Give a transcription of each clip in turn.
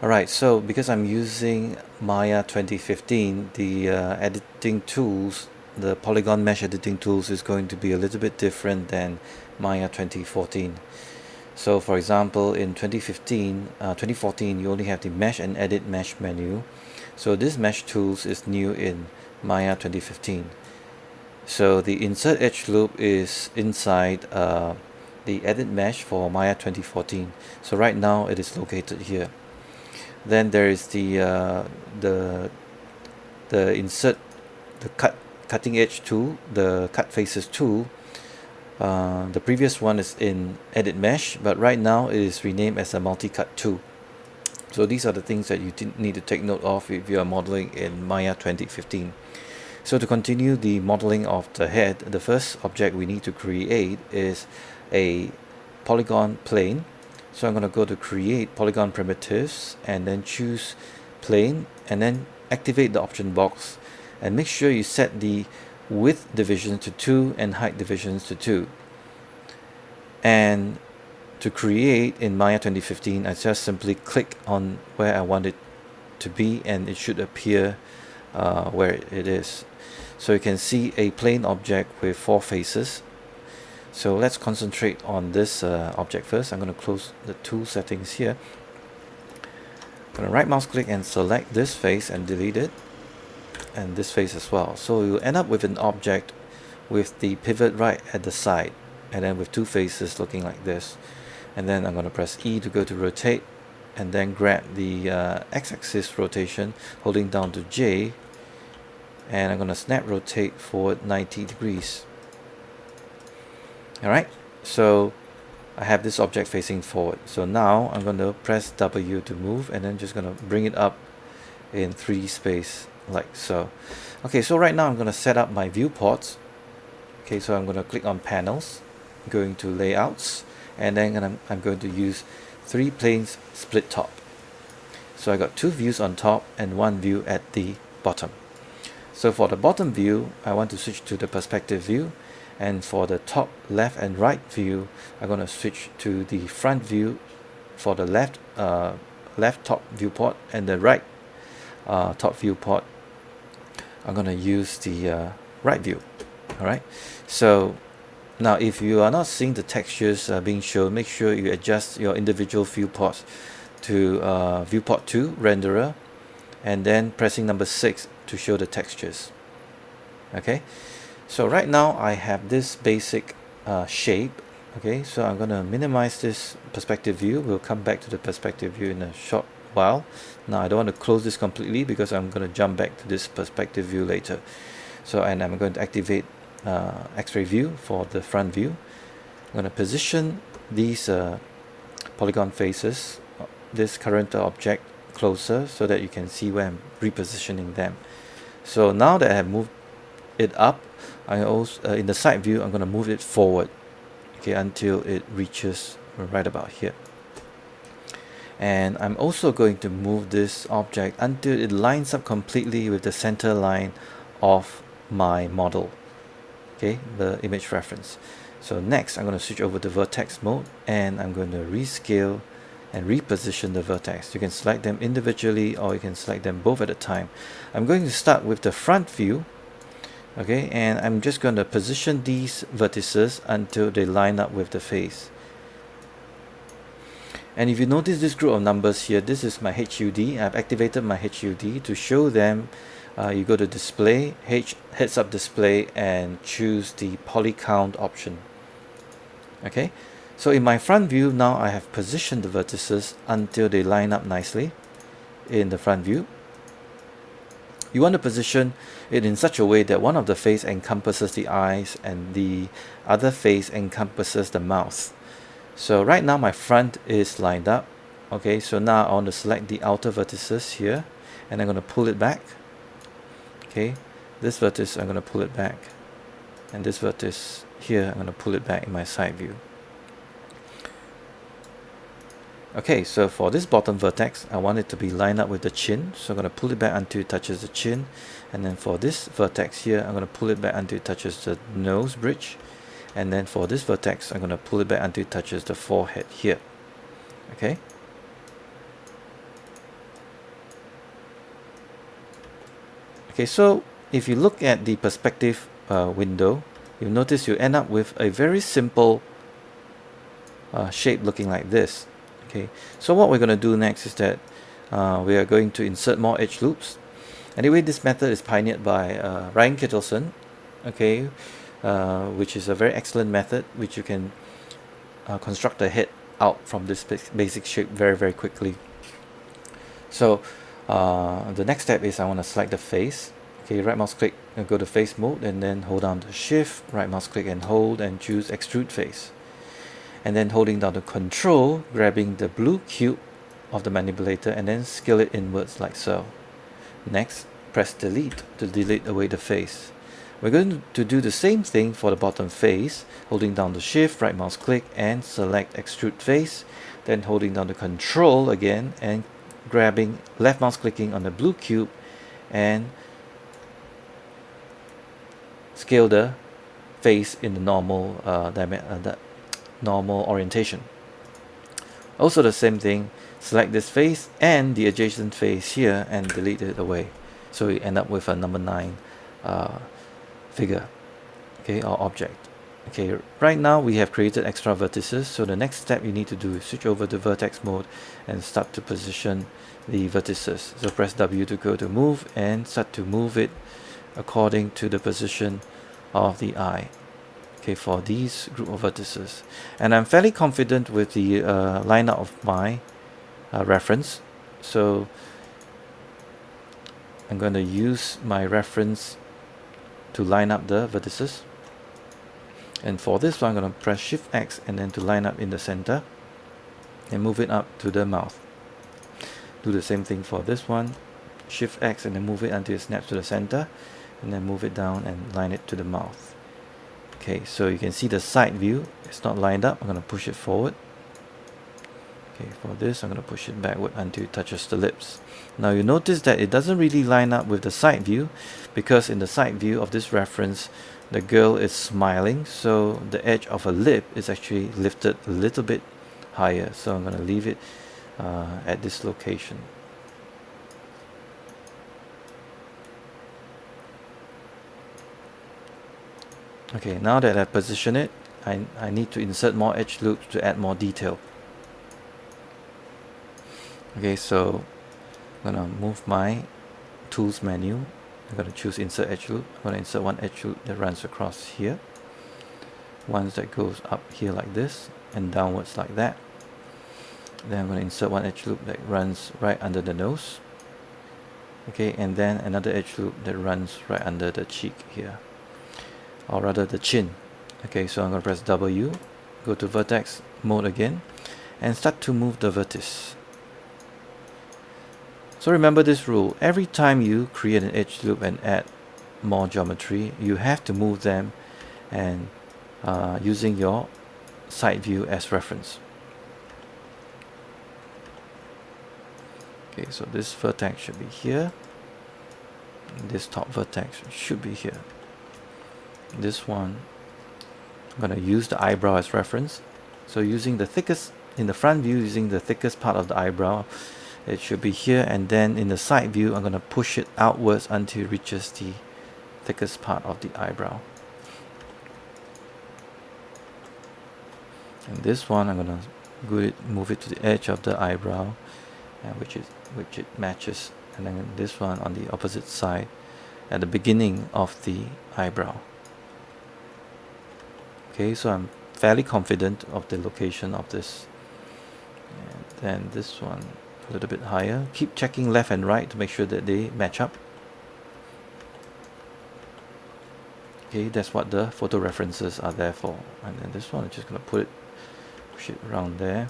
Alright, so because I'm using Maya 2015, the editing tools, the Polygon mesh editing tools is going to be a little bit different than Maya 2014. So for example, in 2014, you only have the mesh and edit mesh menu. So this mesh tools is new in Maya 2015. So the insert edge loop is inside the edit mesh for Maya 2014. So right now it is located here. Then there is the insert, the cutting edge tool, the cut faces tool. The previous one is in edit mesh, but right now it is renamed as a multi-cut tool. So these are the things that you need to take note of if you are modeling in Maya 2015. So to continue the modeling of the head, the first object we need to create is a polygon plane. So I'm going to go to create polygon primitives and then choose plane and then activate the option box and make sure you set the width division to 2 and height divisions to 2. And to create in Maya 2015, I just simply click on where I want it to be and it should appear where it is. So you can see a plane object with 4 faces. So let's concentrate on this object first. I'm going to close the tool settings here. I'm going to right mouse click and select this face and delete it, and this face as well. So you'll end up with an object with the pivot right at the side and then with 2 faces looking like this. And then I'm going to press E to go to rotate and then grab the x-axis rotation holding down to J, and I'm going to snap rotate forward 90 degrees. Alright, so I have this object facing forward. So now I'm going to press W to move and then just going to bring it up in 3D space like so. Okay, so right now I'm going to set up my viewports. Okay, so I'm going to click on panels, going to layouts, and then I'm going to use 3 planes split top. So I got 2 views on top and 1 view at the bottom. So for the bottom view, I want to switch to the perspective view. And for the top left and right view, I'm going to switch to the front view for the left top viewport, and the right top viewport I'm going to use the right view. Alright, so now if you are not seeing the textures being shown, make sure you adjust your individual viewports to viewport 2 renderer and then pressing number 6 to show the textures. Okay, so right now I have this basic shape. Okay, so I'm going to minimize this perspective view. We'll come back to the perspective view in a short while. Now I don't want to close this completely because I'm going to jump back to this perspective view later. So, and I'm going to activate X-ray view for the front view. I'm going to position these polygon faces, this current object, closer so that you can see where I'm repositioning them. So now that I have moved it up, I also in the side view I'm going to move it forward, okay, until it reaches right about here. And I'm also going to move this object until it lines up completely with the center line of my model, okay, the image reference. So next I'm going to switch over to vertex mode and I'm going to rescale and reposition the vertex. You can select them individually or you can select them both at a time. I'm going to start with the front view, okay, and I'm just going to position these vertices until they line up with the face. And if you notice this group of numbers here, this is my HUD. I've activated my HUD to show them. You go to display, heads up display, and choose the poly count option. Okay, so in my front view now I have positioned the vertices until they line up nicely in the front view. You want to position it in such a way that one of the face encompasses the eyes and the other face encompasses the mouth. So right now my front is lined up. Okay, so now I want to select the outer vertices here and I'm going to pull it back. Okay, this vertex I'm going to pull it back, and this vertex here I'm going to pull it back in my side view. Okay, so for this bottom vertex I want it to be lined up with the chin, so I'm going to pull it back until it touches the chin. And then for this vertex here I'm going to pull it back until it touches the nose bridge. And then for this vertex I'm going to pull it back until it touches the forehead here. Okay, Okay, so if you look at the perspective window, you'll notice you end up with a very simple shape looking like this. Okay, so what we're going to do next is that we are going to insert more edge loops. Anyway, this method is pioneered by Ryan Kittleson, okay, which is a very excellent method which you can construct a head out from this basic shape very quickly. So the next step is I want to select the face. Okay, right mouse click and go to face mode, and then hold down the shift, right mouse click and hold and choose extrude face, and then holding down the control, grabbing the blue cube of the manipulator and then scale it inwards like so. Next, press delete to delete away the face. We're going to do the same thing for the bottom face, holding down the shift, right mouse click and select extrude face, then holding down the control again and grabbing left mouse clicking on the blue cube and scale the face in the normal orientation. Also the same thing, select this face and the adjacent face here and delete it away. So you end up with a number 9 figure, okay, or object. Okay, right now we have created extra vertices, so the next step you need to do is switch over to vertex mode and start to position the vertices. So press W to go to move and start to move it according to the position of the eye. Okay, for these group of vertices, and I'm fairly confident with the lineup of my reference, so I'm going to use my reference to line up the vertices. And for this one, I'm going to press Shift X and then to line up in the center and move it up to the mouth. Do the same thing for this one, Shift X and then move it until it snaps to the center, and then move it down and line it to the mouth. Okay, so you can see the side view, it's not lined up. I'm going to push it forward. Okay, for this I'm going to push it backward until it touches the lips. Now you notice that it doesn't really line up with the side view, because in the side view of this reference the girl is smiling, so the edge of her lip is actually lifted a little bit higher. So I'm going to leave it at this location. Okay, now that I position it, I need to insert more edge loops to add more detail. Okay, so I'm going to move my tools menu. I'm going to choose insert edge loop. I'm going to insert one edge loop that runs across here, one that goes up here like this and downwards like that. Then I'm going to insert one edge loop that runs right under the nose. Okay, and then another edge loop that runs right under the cheek here, or rather the chin. Okay, so I'm going to press W, go to vertex mode again, and start to move the vertex. So remember this rule: every time you create an edge loop and add more geometry, you have to move them and using your side view as reference. Okay, so this vertex should be here, this top vertex should be here. This one, I'm going to use the eyebrow as reference. So using the thickest, in the front view, using the thickest part of the eyebrow, it should be here, and then in the side view I'm going to push it outwards until it reaches the thickest part of the eyebrow. And this one I'm going to move it to the edge of the eyebrow, which it matches, and then this one on the opposite side at the beginning of the eyebrow. Okay, so I'm fairly confident of the location of this. And then this one a little bit higher. Keep checking left and right to make sure that they match up. Okay, that's what the photo references are there for. And then this one, I'm just going to push it around there.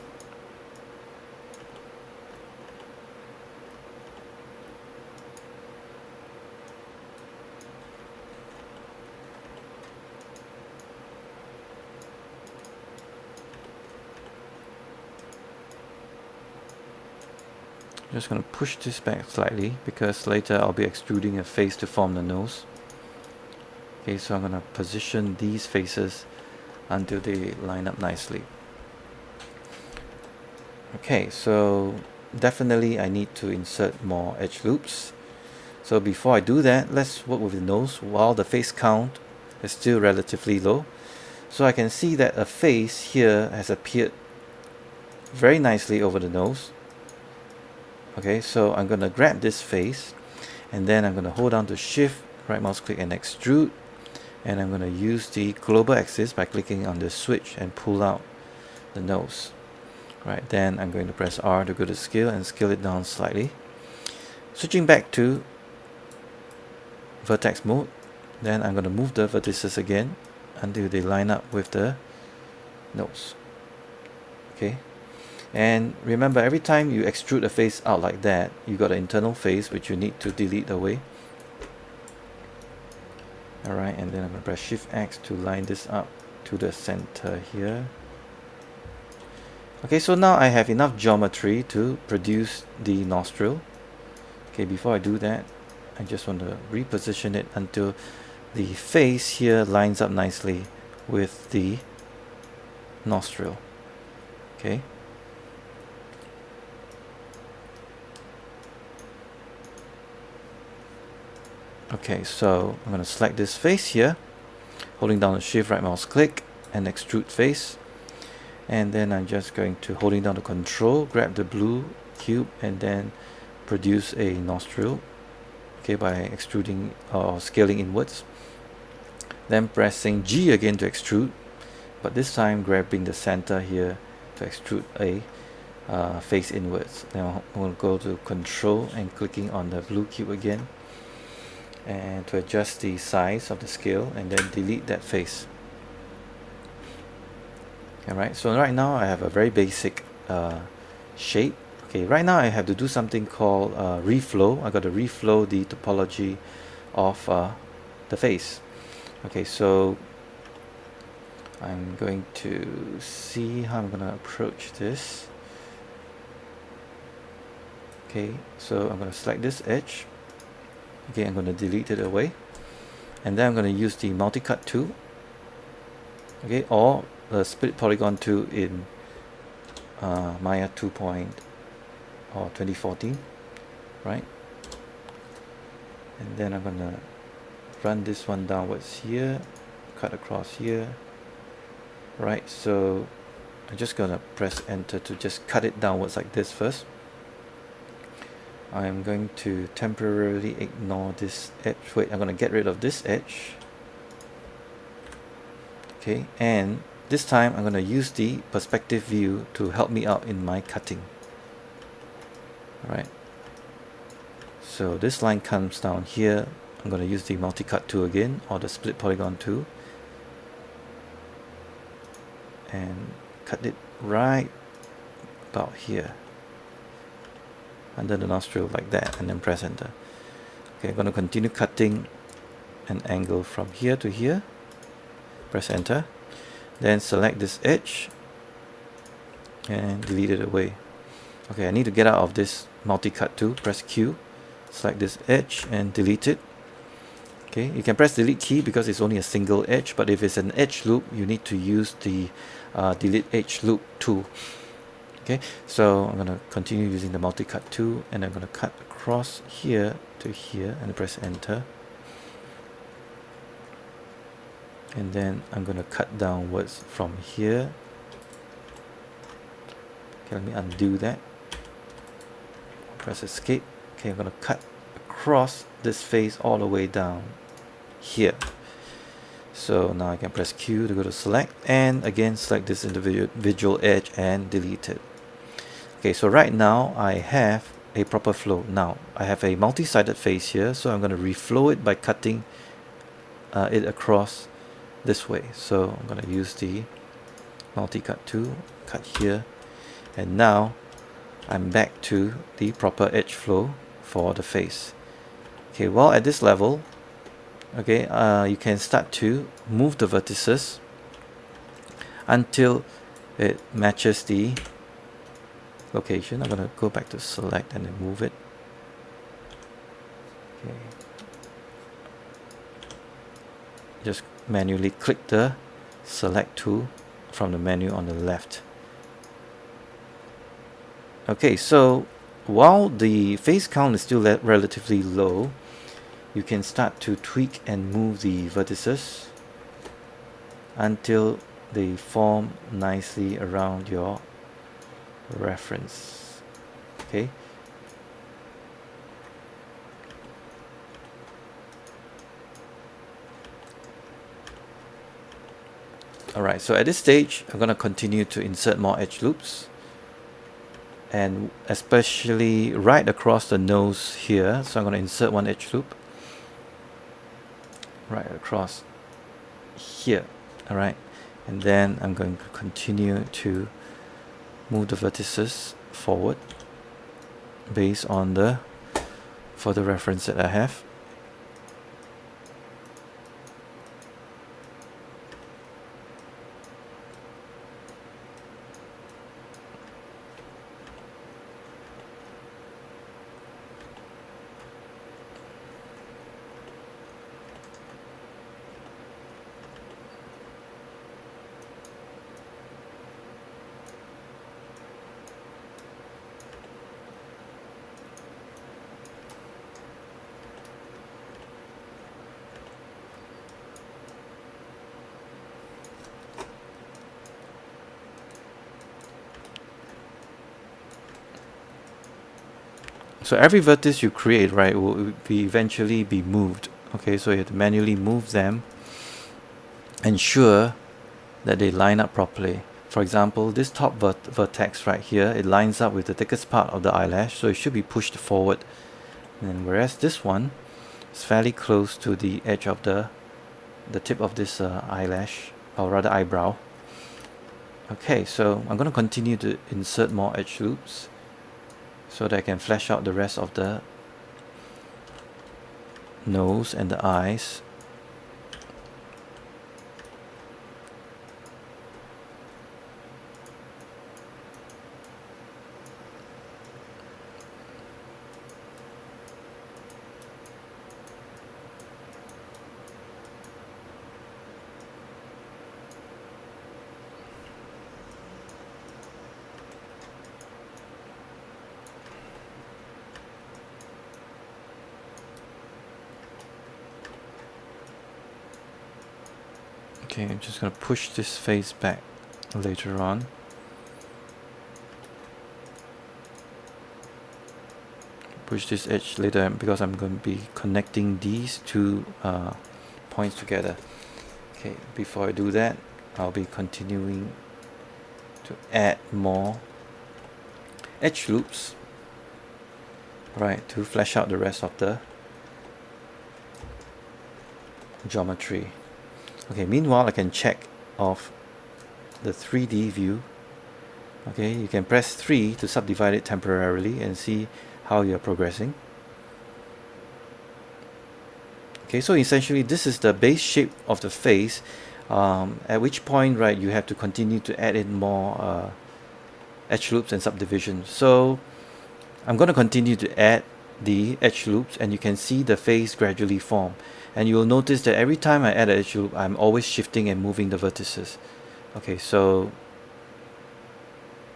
Just going to push this back slightly because later I'll be extruding a face to form the nose. Okay, so I'm going to position these faces until they line up nicely. Okay, so definitely I need to insert more edge loops. So before I do that, let's work with the nose while the face count is still relatively low. So I can see that a face here has appeared very nicely over the nose. Okay, so I'm going to grab this face, and then I'm going to hold down to Shift, right mouse click and extrude, and I'm going to use the global axis by clicking on the switch and pull out the nose. Right, then I'm going to press R to go to scale and scale it down slightly. Switching back to vertex mode, then I'm going to move the vertices again until they line up with the nose. Okay, and remember, every time you extrude a face out like that, you got an internal face which you need to delete away. Alright, and then I'm going to press Shift X to line this up to the center here. Okay, so now I have enough geometry to produce the nostril. Okay, before I do that, I just want to reposition it until the face here lines up nicely with the nostril. Okay. Okay, so I'm going to select this face here, holding down the Shift, right mouse click and extrude face. And then I'm just going to, holding down the Control, grab the blue cube and then produce a nostril, okay, by extruding or scaling inwards. Then pressing G again to extrude, but this time grabbing the center here to extrude a face inwards. Now we'll go to Control and clicking on the blue cube again, and to adjust the size of the scale, and then delete that face. Alright, so right now I have a very basic shape. Okay, right now I have to do something called reflow. I got to reflow the topology of the face. Okay, so I'm going to see how I'm going to approach this. Okay, so I'm going to select this edge. Okay, I'm going to delete it away, and then I'm going to use the multi-cut tool. Okay, or the split polygon tool in Maya 2014, right? And then I'm gonna run this one downwards here, cut across here, right? So I'm just gonna press enter to just cut it downwards like this first. I'm going to temporarily ignore this edge. Wait, I'm gonna get rid of this edge. Okay, and this time I'm going to use the perspective view to help me out in my cutting. Alright, so this line comes down here. I'm going to use the multi-cut tool again, or the split polygon tool, and cut it right about here under the nostril like that, and then press enter. Okay, I'm going to continue cutting an angle from here to here. Press enter. Then select this edge and delete it away. Okay, I need to get out of this multi-cut tool. Press Q, select this edge and delete it. Okay, you can press delete key because it's only a single edge, but if it's an edge loop, you need to use the delete edge loop tool. Okay, so I'm going to continue using the multi-cut tool, and I'm going to cut across here to here and press enter. And then I'm going to cut downwards from here. Okay, let me undo that. Press escape. Okay, I'm going to cut across this face all the way down here. So now I can press Q to go to select, and again select this individual edge and delete it. Okay, so right now I have a proper flow. Now I have a multi-sided face here, so I'm going to reflow it by cutting it across this way. So I'm going to use the multi-cut tool, cut here, and now I'm back to the proper edge flow for the face. Okay, well at this level, okay, you can start to move the vertices until it matches the location. I'm going to go back to select and then move it. Okay. Just manually click the select tool from the menu on the left. Okay, so while the face count is still relatively low, you can start to tweak and move the vertices until they form nicely around your reference. Okay. Alright, so at this stage, I'm going to continue to insert more edge loops, and especially right across the nose here. So I'm going to insert one edge loop right across here. Alright, and then I'm going to continue to move the vertices forward based on the further reference that I have. So every vertex you create, right, will eventually be moved. Okay, so you have to manually move them, ensure that they line up properly. For example, this top vertex right here, it lines up with the thickest part of the eyelash, so it should be pushed forward. And whereas this one is fairly close to the edge of the tip of this eyelash, or rather eyebrow. Okay, so I'm going to continue to insert more edge loops so that I can flesh out the rest of the nose and the eyes. Okay, I'm just going to push this face back later on. Push this edge later because I'm going to be connecting these two points together. Okay, before I do that, I'll be continuing to add more edge loops, right, to flesh out the rest of the geometry. Okay, meanwhile I can check off the 3D view. Okay, you can press 3 to subdivide it temporarily and see how you're progressing. Okay, so essentially this is the base shape of the face, at which point, right, you have to continue to add in more edge loops and subdivision. So I'm going to continue to add the edge loops, and you can see the face gradually form. And you will notice that every time I add an edge loop, I'm always shifting and moving the vertices. Okay, so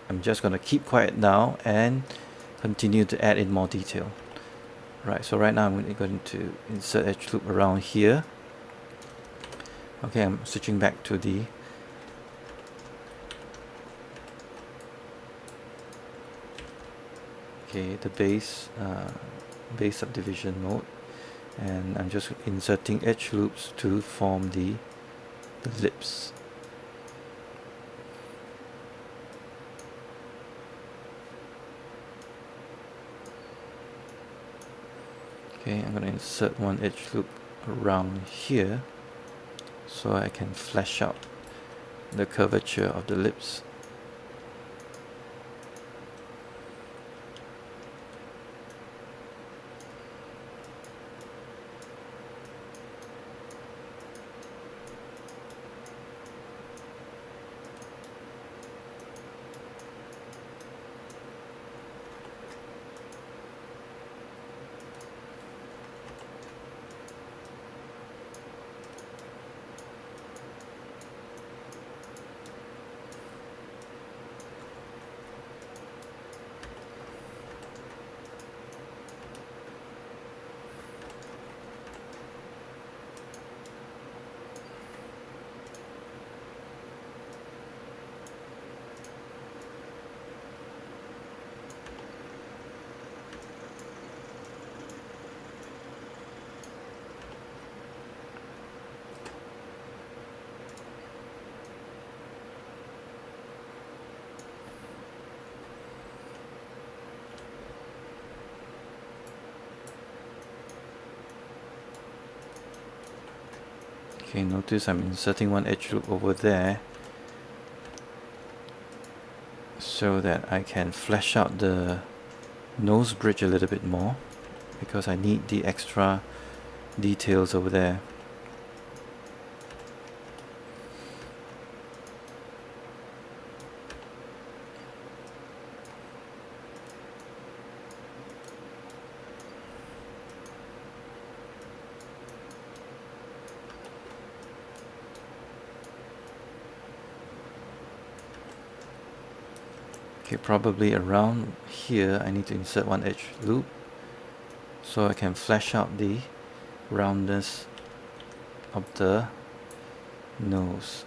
I'm just going to keep quiet now and continue to add in more detail. Right, so right now I'm going to insert edge loop around here. Okay, I'm switching back to the base subdivision mode, and I'm just inserting edge loops to form the lips. Okay, I'm going to insert one edge loop around here so I can flesh out the curvature of the lips. Okay, notice I'm inserting one edge loop over there so that I can flesh out the nose bridge a little bit more, because I need the extra details over there. Okay, probably around here I need to insert one edge loop so I can flesh out the roundness of the nose.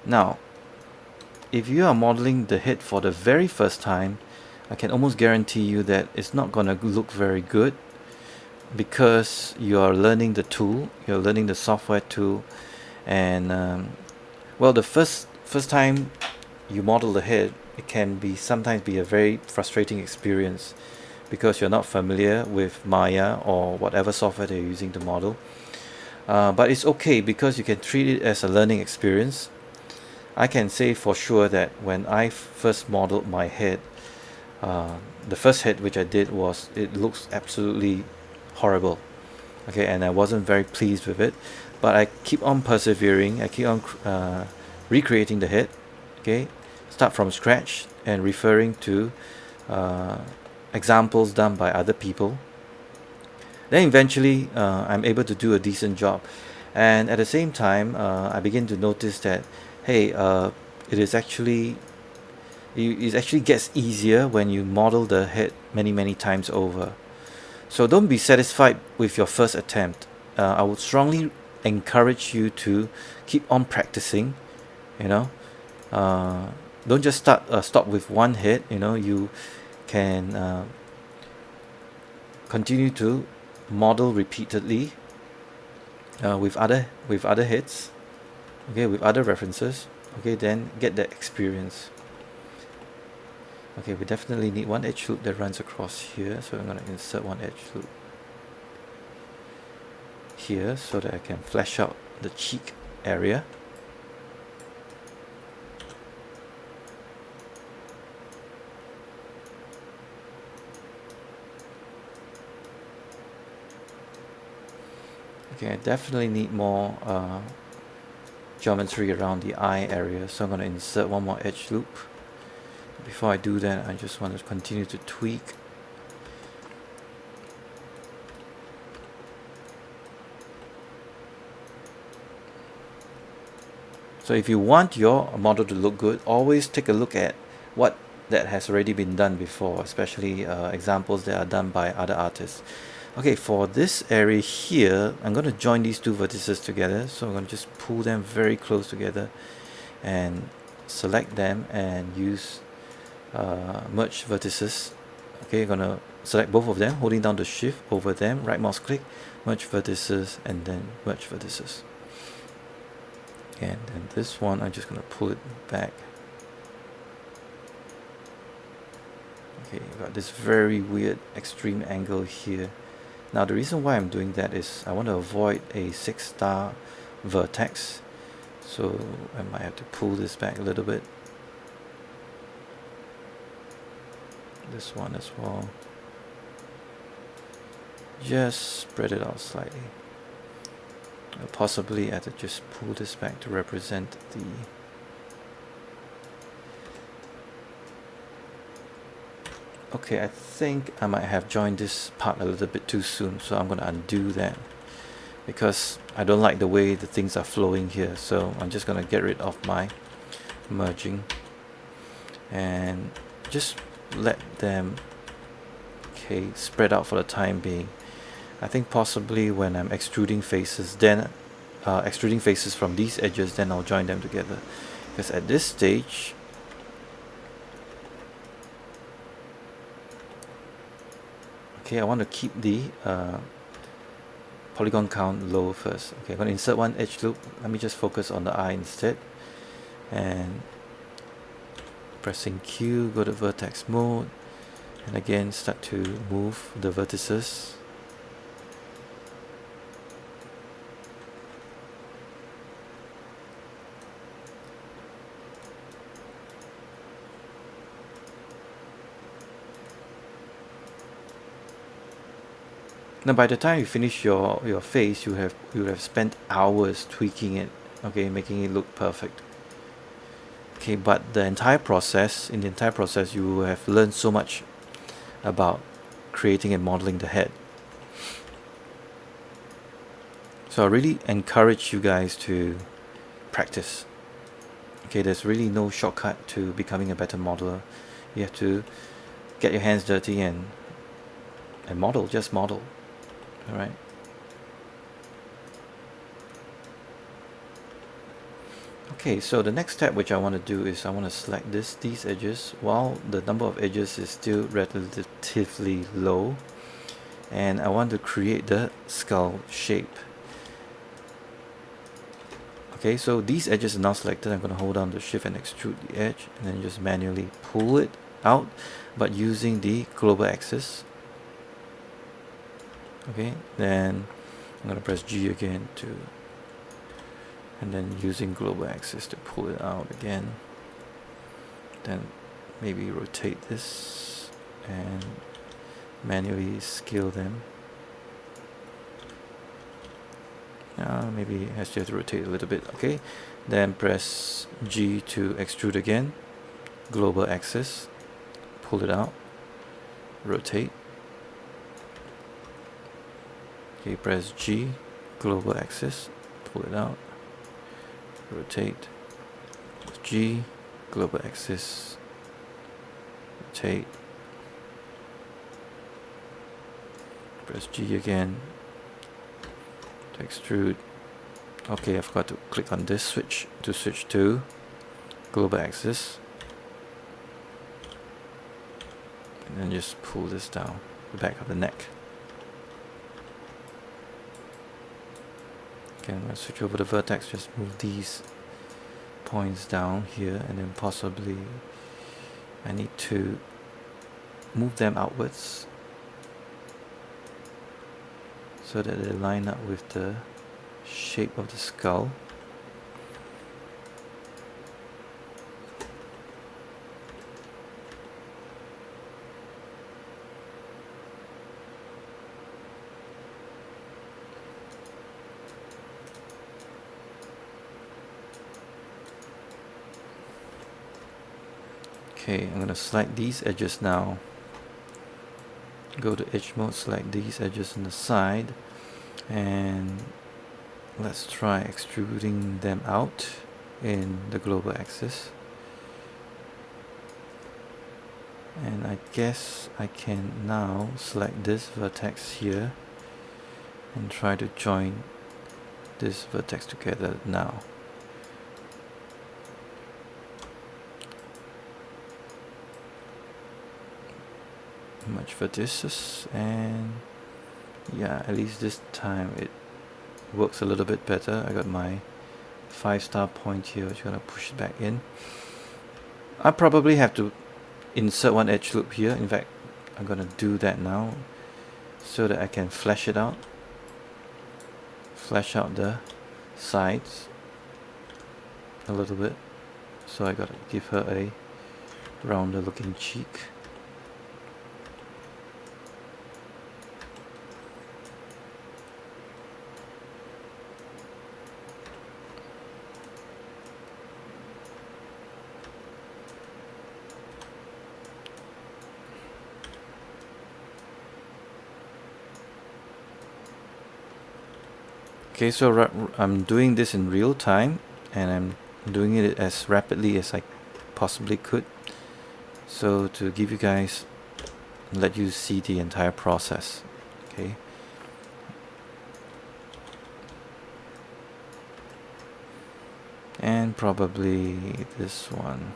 Now, if you are modeling the head for the very first time, I can almost guarantee you that it's not gonna look very good, because you are learning the tool, you're learning the software tool, and well, the first time you model the head, it can be sometimes be a very frustrating experience because you're not familiar with Maya or whatever software they're using to model. But it's okay, because you can treat it as a learning experience. I can say for sure that when I first modeled my head, the first head which I did was, it looks absolutely horrible, okay, and I wasn't very pleased with it, but I keep on persevering. I keep on recreating the head, okay, start from scratch and referring to examples done by other people. Then eventually I'm able to do a decent job, and at the same time I begin to notice that, hey, it actually gets easier when you model the head many times over. So don't be satisfied with your first attempt. I would strongly encourage you to keep on practicing. You know, don't just stop with one head. You know, you can continue to model repeatedly with other heads, okay, with other references, okay, then get that experience. Okay, we definitely need one edge loop that runs across here, so I'm going to insert one edge loop here so that I can flesh out the cheek area. Okay, I definitely need more geometry around the eye area, so I'm going to insert one more edge loop. Before I do that, I just want to continue to tweak. So if you want your model to look good, always take a look at what that has already been done before, especially examples that are done by other artists. Okay, for this area here, I'm going to join these two vertices together. So I'm going to just pull them very close together and select them and use merge vertices. Okay, you're gonna select both of them, holding down the shift over them, right mouse click, merge vertices, and then merge vertices. And then this one, I'm just gonna pull it back. Okay, you got this very weird extreme angle here. Now the reason why I'm doing that is I want to avoid a 6-star vertex, so I might have to pull this back a little bit. This one as well. Just spread it out slightly. Possibly I have to just pull this back to represent the okay, I think I might have joined this part a little bit too soon, so I'm going to undo that because I don't like the way the things are flowing here. So I'm just going to get rid of my merging and just let them spread out for the time being. I think possibly when I'm extruding faces, then extruding faces from these edges, then I'll join them together, because at this stage I want to keep the polygon count low first. Okay, I'm going to insert one edge loop. Let me just focus on the eye instead, and pressing Q, go to vertex mode, and again start to move the vertices. Now by the time you finish your face, you have spent hours tweaking it, okay, making it look perfect. Okay, but in the entire process you have learned so much about creating and modeling the head. So I really encourage you guys to practice. Okay, there's really no shortcut to becoming a better modeler. You have to get your hands dirty and model, just model. All right. Okay, so the next step which I want to do is I want to select these edges while the number of edges is still relatively low, and I want to create the skull shape. Okay, so these edges are now selected. I'm going to hold down the shift and extrude the edge and then just manually pull it out, but using the global axis. Okay, then I'm going to press G again and then using global axis to pull it out again. Then maybe rotate this and manually scale them. Maybe it has to rotate a little bit. Okay, then press G to extrude again, global axis, pull it out, rotate. Okay, press G, global axis, pull it out, rotate, G, global axis, rotate, press G again to extrude. Okay, I forgot to click on this switch to switch to global axis, and then just pull this down the back of the neck. Okay, I'm going to switch over the vertex, just move these points down here, and then possibly I need to move them outwards so that they line up with the shape of the skull. Okay, I'm going to select these edges now. Go to edge mode, select these edges on the side, and let's try extruding them out in the global axis. And I guess I can now select this vertex here and try to join this vertex together now. Much vertices, and yeah, at least this time it works a little bit better. I got my 5-star point here, which is gonna push it back in. I probably have to insert one edge loop here. In fact, I'm gonna do that now so that I can flesh it out, flesh out the sides a little bit. So I gotta give her a rounder looking cheek. Okay, so I'm doing this in real time, and I'm doing it as rapidly as I possibly could, so to give you guys, let you see the entire process. Okay, and probably this one,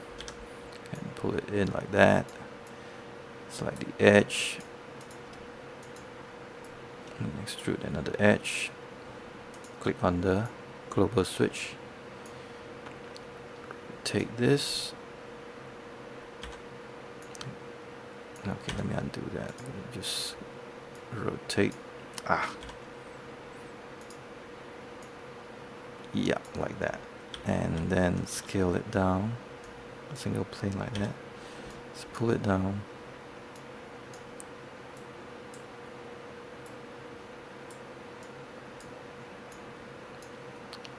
and pull it in like that, select the edge, and extrude another edge. Click on the global switch, take this, Okay, let me undo that. Just rotate. Yeah, like that. And then scale it down. A single plane like that. Let's pull it down.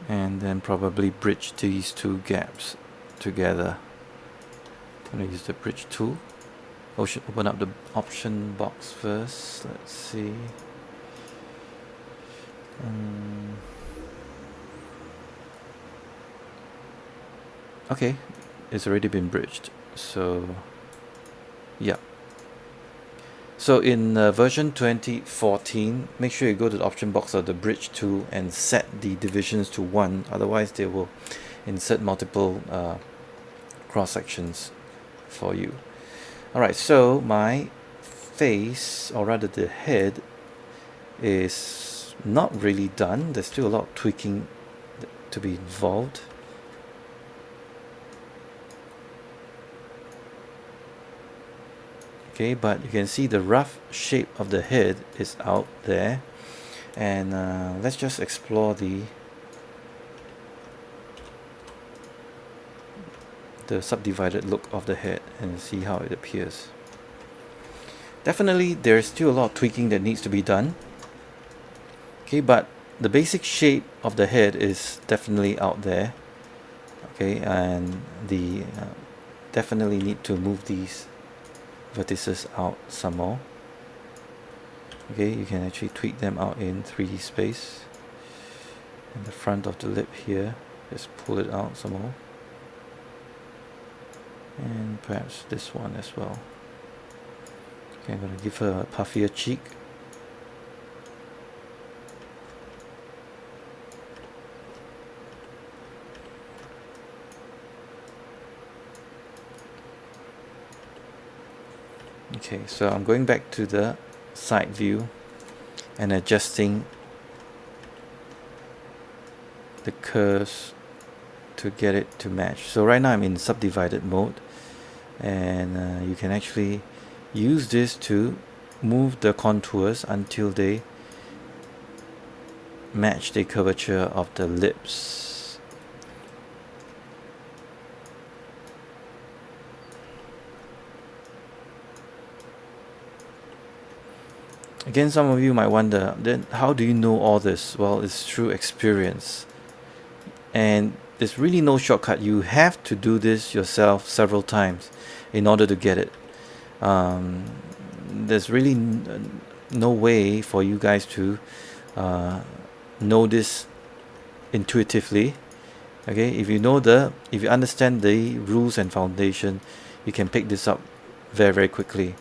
And then probably bridge these two gaps together. I'm going to use the bridge tool. Oh, should open up the option box first. Let's see. Okay, it's already been bridged. So, yeah. So in version 2014, make sure you go to the option box of the bridge tool and set the divisions to 1. Otherwise, they will insert multiple cross sections for you. Alright, so my face, or rather the head, is not really done. There's still a lot of tweaking to be involved. Okay, but you can see the rough shape of the head is out there. And let's just explore the subdivided look of the head and see how it appears. Definitely there's still a lot of tweaking that needs to be done. Okay, but the basic shape of the head is definitely out there. Okay, and the definitely need to move these vertices out some more. Okay, you can actually tweak them out in 3D space. And the front of the lip here, just pull it out some more. And perhaps this one as well. Okay, I'm going to give her a puffier cheek. Okay, so I'm going back to the side view and adjusting the curves to get it to match. So right now I'm in subdivided mode, and you can actually use this to move the contours until they match the curvature of the lips. Again, some of you might wonder, then how do you know all this? Well, it's through experience. And there's really no shortcut. You have to do this yourself several times in order to get it. There's really no way for you guys to know this intuitively. Okay, if you understand the rules and foundation, you can pick this up very, very quickly.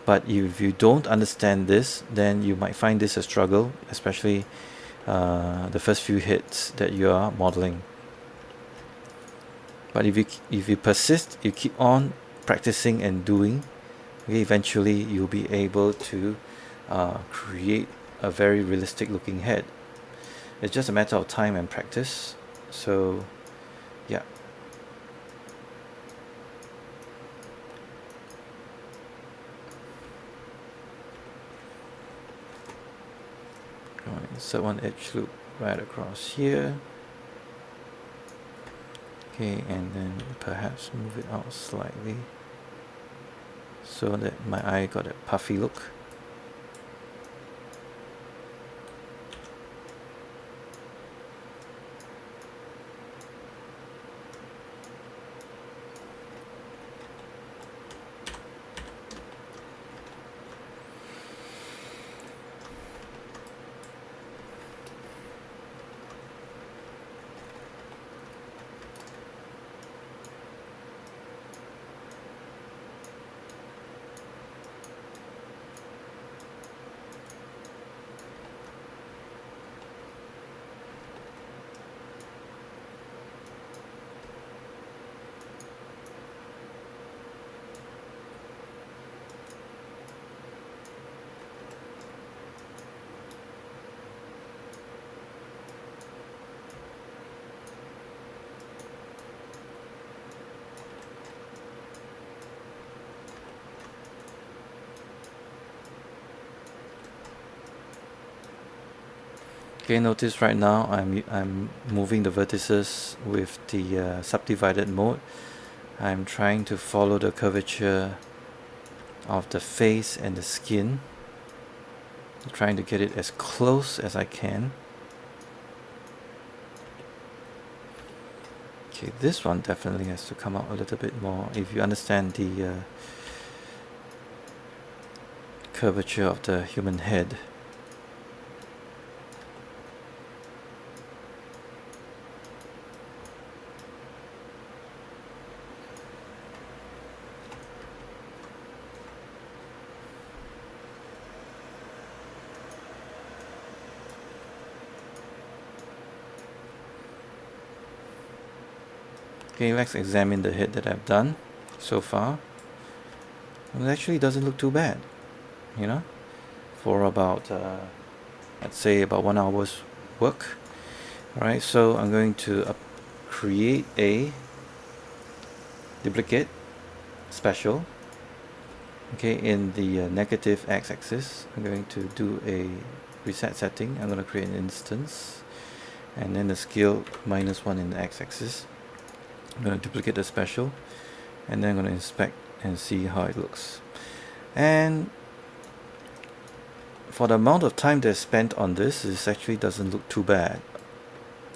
But if you don't understand this, then you might find this a struggle, especially the first few hits that you are modeling. But if you persist, you keep on practicing and doing, okay, eventually you'll be able to create a very realistic looking head. It's just a matter of time and practice. So yeah. Insert one edge loop right across here. Okay, and then perhaps move it out slightly so that my eye got a puffy look. Okay, notice right now I'm moving the vertices with the subdivided mode. I'm trying to follow the curvature of the face and the skin. I'm trying to get it as close as I can. Okay, this one definitely has to come out a little bit more if you understand the curvature of the human head. Okay, let's examine the head that I've done so far. It actually doesn't look too bad, you know, for about let's say about 1 hour's work. Alright, so I'm going to create a duplicate special. Okay, in the negative x-axis, I'm going to do a reset setting. I'm going to create an instance, and then the scale -1 in the x-axis. I'm going to duplicate the special, and then I'm going to inspect and see how it looks. And for the amount of time that's spent on this, this actually doesn't look too bad.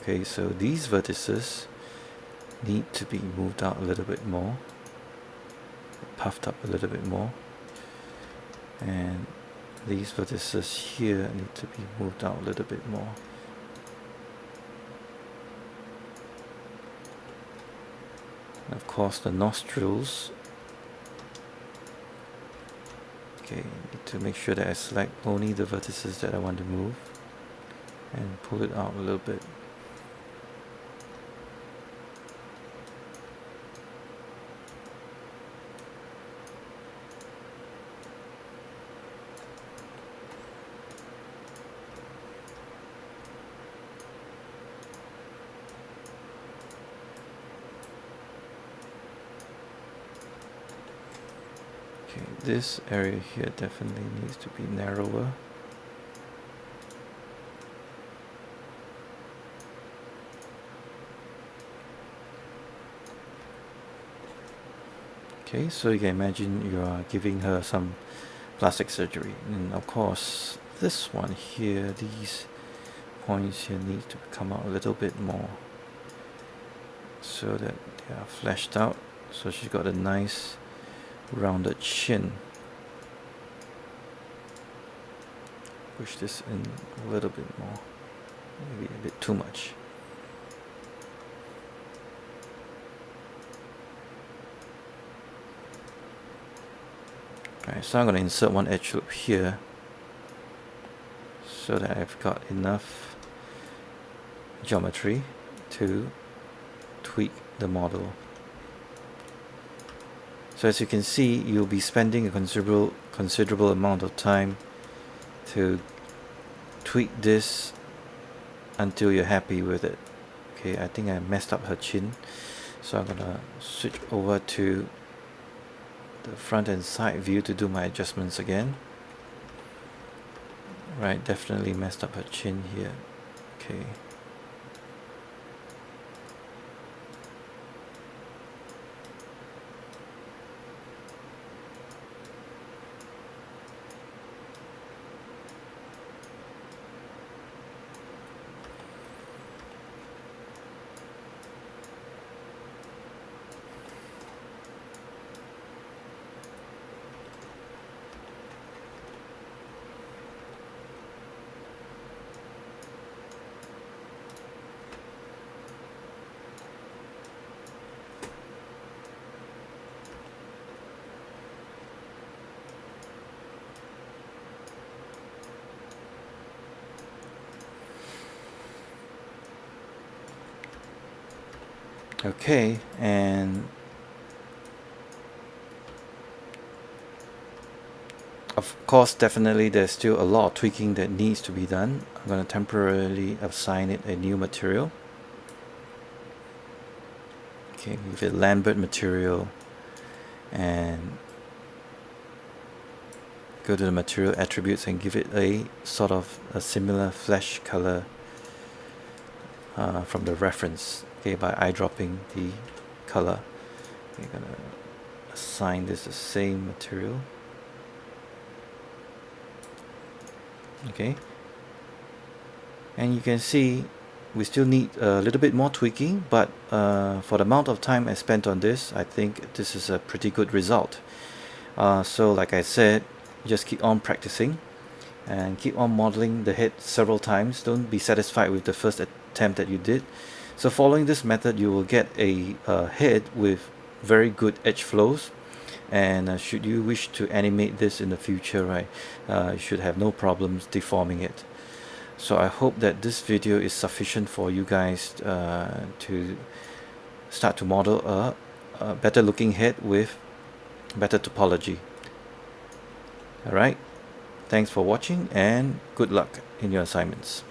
Okay, so these vertices need to be moved out a little bit more, puffed up a little bit more, and these vertices here need to be moved out a little bit more. Of course, the nostrils. Okay, need to make sure that I select only the vertices that I want to move and pull it out a little bit. Okay, this area here definitely needs to be narrower. Okay, so you can imagine you are giving her some plastic surgery, and of course this one here, these points here need to come out a little bit more so that they are fleshed out, so she's got a nice rounded chin. Push this in a little bit more, maybe a bit too much. Alright, so I'm going to insert one edge loop here so that I've got enough geometry to tweak the model. So as you can see, you'll be spending a considerable amount of time to tweak this until you're happy with it. Okay, I think I messed up her chin, so I'm gonna switch over to the front and side view to do my adjustments again. Right, definitely messed up her chin here. Okay. Okay, and of course, definitely there's still a lot of tweaking that needs to be done. I'm going to temporarily assign it a new material. Okay, give it Lambert material and go to the material attributes and give it a sort of a similar flesh color from the reference, okay, by eyedropping the color. We're gonna assign this the same material, okay, and you can see we still need a little bit more tweaking, but for the amount of time I spent on this, I think this is a pretty good result. So like I said, just keep on practicing and keep on modeling the head several times. Don't be satisfied with the first attempt that you did. So following this method, you will get a head with very good edge flows, and should you wish to animate this in the future, right, you should have no problems deforming it. So I hope that this video is sufficient for you guys to start to model a better looking head with better topology. Alright, thanks for watching and good luck in your assignments.